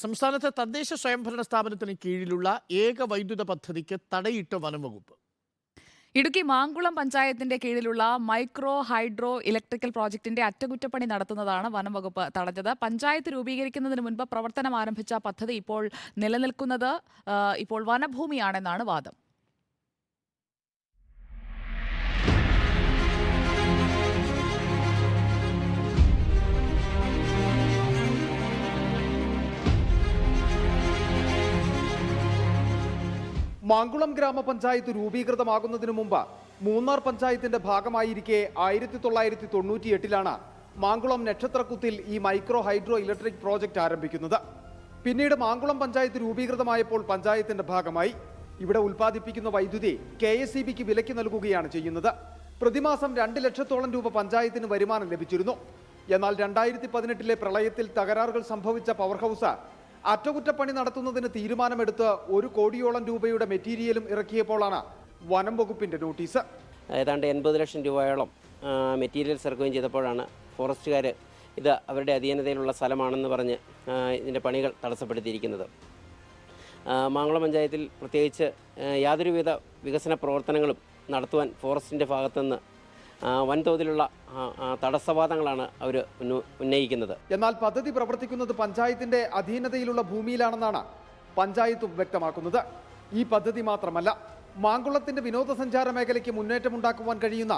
സംസ്ഥാനത്തെ തദ്ദേശ സ്വയംഭരണ സ്ഥാപനത്തിന് കീഴിലുള്ള ഏക വൈദ്യുത പദ്ധതിക്ക് തടയിട്ട് വനംവകുപ്പ്. ഇടുക്കി മാങ്കുളം പഞ്ചായത്തിന്റെ കീഴിലുള്ള മൈക്രോ ഹൈഡ്രോ ഇലക്ട്രിക്കൽ പ്രോജക്ടിന്റെ അറ്റകുറ്റപ്പണി നടത്തുന്നതാണ് വനം വകുപ്പ് തടഞ്ഞത്. പഞ്ചായത്ത് രൂപീകരിക്കുന്നതിന് മുൻപ് പ്രവർത്തനം ആരംഭിച്ച പദ്ധതി ഇപ്പോൾ നിലനിൽക്കുന്നത് ഇപ്പോൾ വനഭൂമിയാണെന്നാണ് വാദം. മാങ്കുളം ഗ്രാമപഞ്ചായത്ത് രൂപീകൃതമാകുന്നതിനു മുമ്പ് മൂന്നാർ പഞ്ചായത്തിന്റെ ഭാഗമായിരിക്കെ 1998 മാങ്കുളം നക്ഷത്രക്കുത്തിൽ ഈ മൈക്രോ ഹൈഡ്രോ ഇലക്ട്രിക് പ്രോജക്റ്റ് ആരംഭിക്കുന്നത്. പിന്നീട് മാങ്കുളം പഞ്ചായത്ത് രൂപീകൃതമായപ്പോൾ പഞ്ചായത്തിന്റെ ഭാഗമായി. ഇവിടെ ഉൽപ്പാദിപ്പിക്കുന്ന വൈദ്യുതി KSEBിക്ക് വിലയ്ക്ക് നൽകുകയാണ് ചെയ്യുന്നത്. പ്രതിമാസം 2 ലക്ഷത്തോളം രൂപ പഞ്ചായത്തിന് വരുമാനം ലഭിച്ചിരുന്നു. എന്നാൽ 2018 പ്രളയത്തിൽ തകരാറുകൾ സംഭവിച്ച പവർ ഹൗസ് അറ്റകുറ്റപ്പണി നടത്തുന്നതിന് തീരുമാനമെടുത്ത് 1 കോടിയോളം രൂപയുടെ മെറ്റീരിയലും ഇറക്കിയപ്പോഴാണ് വനം വകുപ്പിന്റെ നോട്ടീസ്. ഏതാണ്ട് 80 ലക്ഷം രൂപയോളം മെറ്റീരിയൽസ് ഇറക്കുകയും ചെയ്തപ്പോഴാണ് ഫോറസ്റ്റുകാർ ഇത് അവരുടെ അധീനതയിലുള്ള സ്ഥലമാണെന്ന് പറഞ്ഞ് ഇതിൻ്റെ പണികൾ തടസ്സപ്പെടുത്തിയിരിക്കുന്നത്. മാങ്കുളം പഞ്ചായത്തിൽ പ്രത്യേകിച്ച് യാതൊരുവിധ വികസന പ്രവർത്തനങ്ങളും നടത്തുവാൻ ഫോറസ്റ്റിൻ്റെ ഭാഗത്തുനിന്ന് വൻതോതിലുള്ള തടസ്സവാദങ്ങളാണ് അവർ ഉന്നയിക്കുന്നത്. എന്നാൽ പദ്ധതി പ്രവർത്തിക്കുന്നത് പഞ്ചായത്തിന്റെ അധീനതയിലുള്ള ഭൂമിയിലാണെന്നാണ് പഞ്ചായത്തും വ്യക്തമാക്കുന്നത്. ഈ പദ്ധതി മാത്രമല്ല, മാങ്കുളത്തിന്റെ വിനോദസഞ്ചാര മേഖലയ്ക്ക് മുന്നേറ്റമുണ്ടാക്കുവാൻ കഴിയുന്ന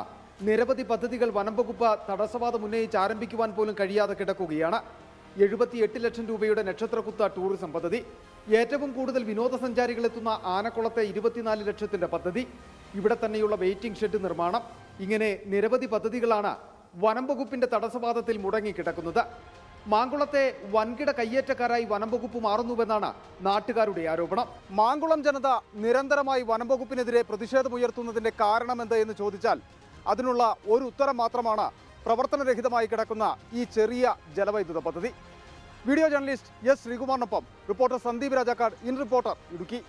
നിരവധി പദ്ധതികൾ വനം വകുപ്പ് തടസ്സവാദം ഉന്നയിച്ച് ആരംഭിക്കുവാൻ പോലും കഴിയാതെ കിടക്കുകയാണ്. 78 ലക്ഷം രൂപയുടെ നക്ഷത്രക്കുത്ത ടൂറിസം പദ്ധതി, ഏറ്റവും കൂടുതൽ വിനോദസഞ്ചാരികൾ എത്തുന്ന ആനക്കുളത്തെ 24 ലക്ഷത്തിന്റെ പദ്ധതി, ഇവിടെ തന്നെയുള്ള വെയിറ്റിംഗ് ഷെഡ് നിർമ്മാണം, ഇങ്ങനെ നിരവധി പദ്ധതികളാണ് വനം വകുപ്പിന്റെ തടസ്സവാദത്തിൽ മുടങ്ങിക്കിടക്കുന്നത്. മാങ്കുളത്തെ വൻകിട കയ്യേറ്റക്കാരായി വനം വകുപ്പ് മാറുന്നുവെന്നാണ് നാട്ടുകാരുടെ ആരോപണം. മാങ്കുളം ജനത നിരന്തരമായി വനം വകുപ്പിനെതിരെ പ്രതിഷേധമുയർത്തുന്നതിന്റെ കാരണമെന്ത് എന്ന് ചോദിച്ചാൽ അതിനുള്ള ഒരു ഉത്തരം മാത്രമാണ് പ്രവർത്തനരഹിതമായി കിടക്കുന്ന ഈ ചെറിയ ജലവൈദ്യുത പദ്ധതി. Video journalist S. ശ്രീകുമാറിനൊപ്പം reporter Sandeep Rajakkad, in reporter, Idukki.